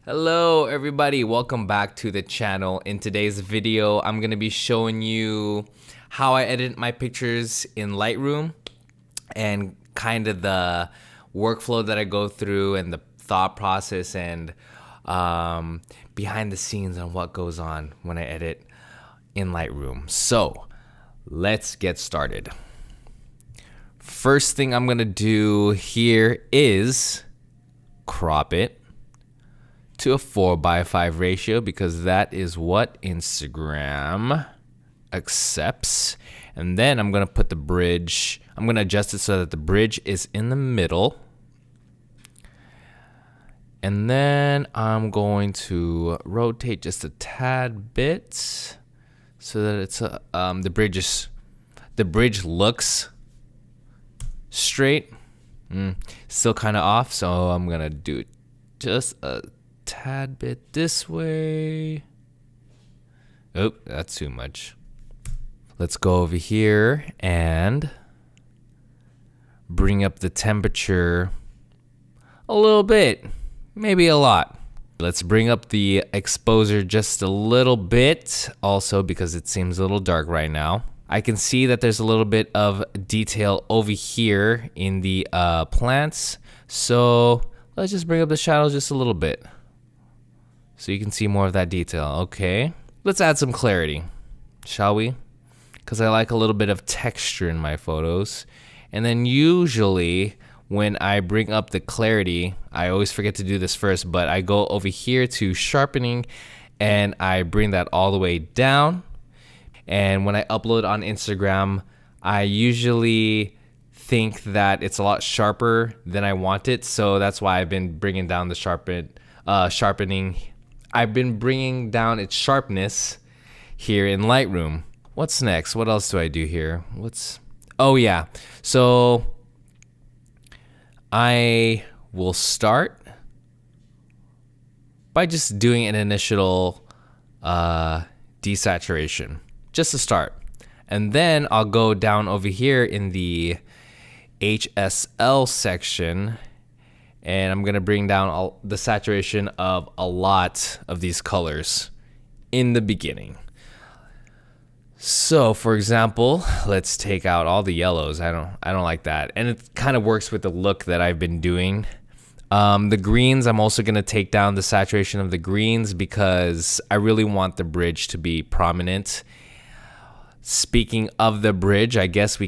Hello everybody, welcome back to the channel. In today's video, I'm going to be showing you how I edit my pictures in Lightroom and kind of the workflow that I go through and the thought process and behind the scenes on what goes on when I edit in Lightroom. So let's get started. First thing I'm going to do here is crop it to a 4:5 ratio because that is what Instagram accepts. And then I'm going to put the bridge, I'm going to adjust it so that the bridge is in the middle. And then I'm going to rotate just a tad bit so that it's the bridge looks straight. Still kind of off, so I'm going to do just a tad bit this way. Oh, that's too much. Let's go over here and bring up the temperature a little bit, maybe a lot. Let's bring up the exposure just a little bit also because it seems a little dark right now. I can see that there's a little bit of detail over here in the plants. So let's just bring up the shadows just a little bit so you can see more of that detail. Okay, let's add some clarity, shall we? Because I like a little bit of texture in my photos. And then usually when I bring up the clarity, I always forget to do this first, but I go over here to sharpening and I bring that all the way down. And when I upload on Instagram, I usually think that it's a lot sharper than I want it. So that's why I've been bringing down the sharpening. I've been bringing down its sharpness here in Lightroom. What's next? What else do I do here? Oh yeah. So I will start by just doing an initial desaturation, just to start. And then I'll go down over here in the HSL section and I'm gonna bring down the saturation of a lot of these colors in the beginning. So for example, let's take out all the yellows. I don't like that. And it kind of works with the look that I've been doing. The greens, I'm also gonna take down the saturation of the greens because I really want the bridge to be prominent. Speaking of the bridge, I guess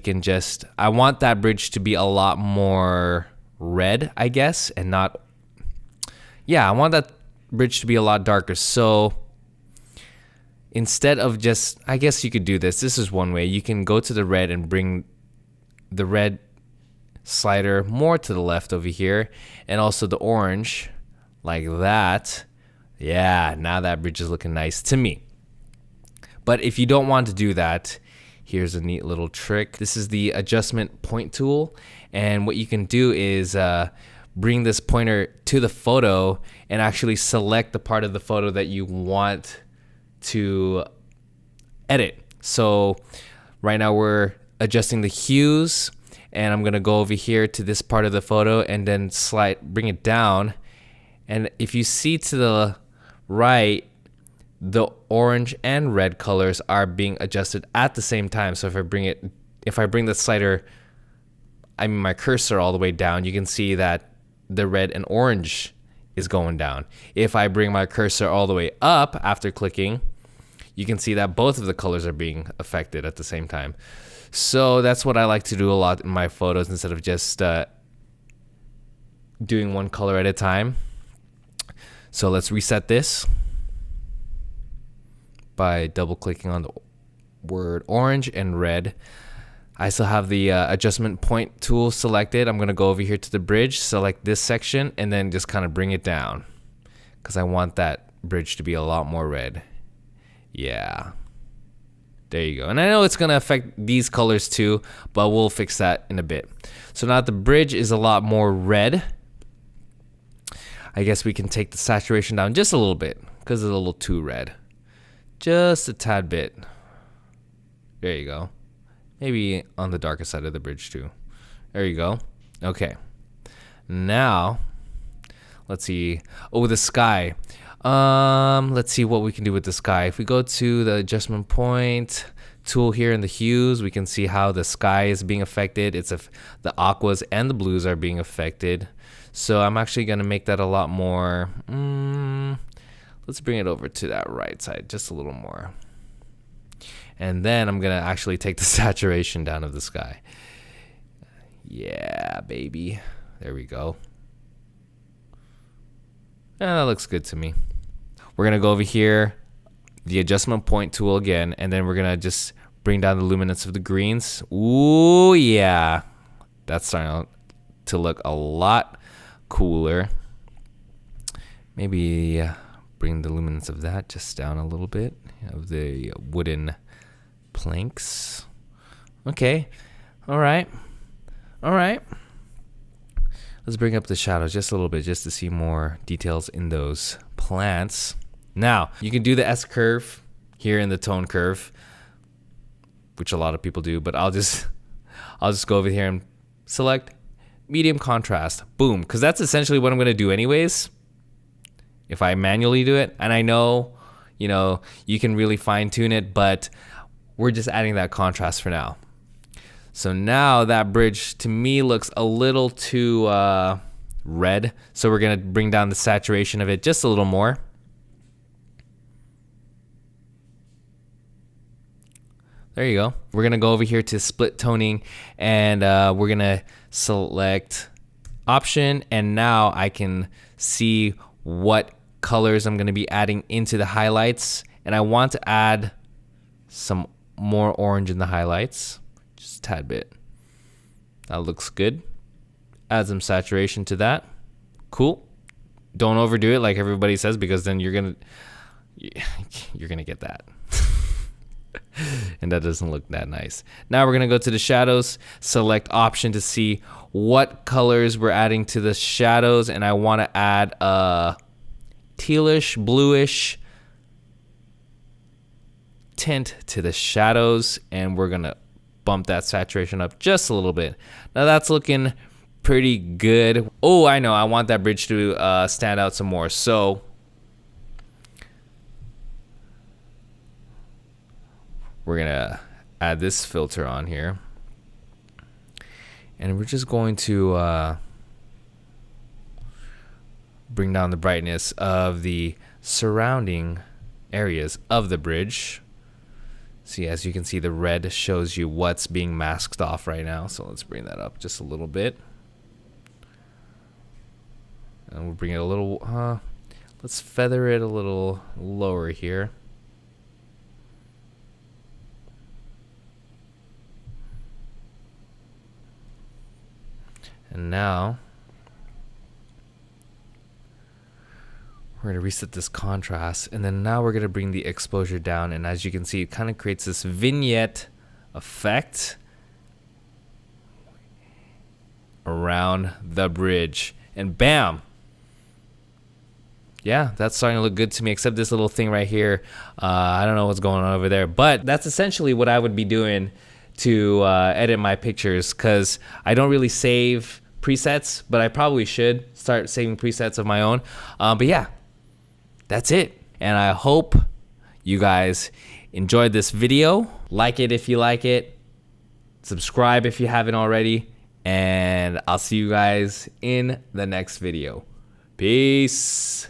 I want that bridge to be a lot more red, I guess, and not, yeah, I want that bridge to be a lot darker. So instead of just, I guess you could do this. This is one way. You can go to the red and bring the red slider more to the left over here, and also the orange like that. Yeah, now that bridge is looking nice to me. But if you don't want to do that, here's a neat little trick. This is the adjustment point tool. And what you can do is bring this pointer to the photo and actually select the part of the photo that you want to edit. So right now we're adjusting the hues, and I'm gonna go over here to this part of the photo and then bring it down. And if you see to the right, the orange and red colors are being adjusted at the same time. So if I bring the slider, my cursor all the way down, you can see that the red and orange is going down. If I bring my cursor all the way up after clicking, you can see that both of the colors are being affected at the same time. So that's what I like to do a lot in my photos instead of just doing one color at a time. So let's reset this by double clicking on the word orange and red. I still have the adjustment point tool selected. I'm gonna go over here to the bridge, select this section, and then just kind of bring it down because I want that bridge to be a lot more red. Yeah, there you go. And I know it's gonna affect these colors too, but we'll fix that in a bit. So now that the bridge is a lot more red, I guess we can take the saturation down just a little bit because it's a little too red. Just a tad bit. There you go. Maybe on the darker side of the bridge too. There you go. Okay. Now Let's see. Oh, the sky. Let's see what we can do with the sky. If we go to the adjustment point tool here in the hues, we can see how the sky is being affected. The aquas and the blues are being affected. So I'm actually going to make that a lot more. Let's bring it over to that right side just a little more. And then I'm going to actually take the saturation down of the sky. Yeah, baby. There we go. That looks good to me. We're going to go over here, the adjustment point tool again, and then we're going to just bring down the luminance of the greens. Ooh, yeah. That's starting to look a lot cooler. Maybe bring the luminance of that just down a little bit, of the wooden planks. Okay. All right. Let's bring up the shadows just a little bit just to see more details in those plants. Now, you can do the S curve here in the tone curve, which a lot of people do, but I'll just go over here and select medium contrast. Boom, because that's essentially what I'm going to do anyways if I manually do it. And I know, you can really fine tune it, but we're just adding that contrast for now. So now that bridge to me looks a little too red. So we're going to bring down the saturation of it just a little more. There you go. We're going to go over here to split toning, and we're going to select option. And now I can see what colors I'm going to be adding into the highlights. And I want to add some more orange in the highlights. Just a tad bit. That looks good. Add some saturation to that. Cool. Don't overdo it like everybody says, because then you're gonna get that. And that doesn't look that nice. Now we're gonna go to the shadows, select option to see what colors we're adding to the shadows, and I want to add a tealish, bluish tint to the shadows, and we're gonna bump that saturation up just a little bit. Now that's looking pretty good. Oh, I know, I want that bridge to stand out some more. So we're gonna add this filter on here, and we're just going to bring down the brightness of the surrounding areas of the bridge. See, as you can see, the red shows you what's being masked off right now. So let's bring that up just a little bit. And we'll bring it a little, let's feather it a little lower here. And now we're going to reset this contrast, and then now we're going to bring the exposure down, and as you can see, it kind of creates this vignette effect around the bridge, and bam, yeah, that's starting to look good to me, except this little thing right here. I don't know what's going on over there, but that's essentially what I would be doing to edit my pictures, because I don't really save presets, but I probably should start saving presets of my own. But yeah, that's it. And I hope you guys enjoyed this video. Like it if you like it. Subscribe if you haven't already. And I'll see you guys in the next video. Peace.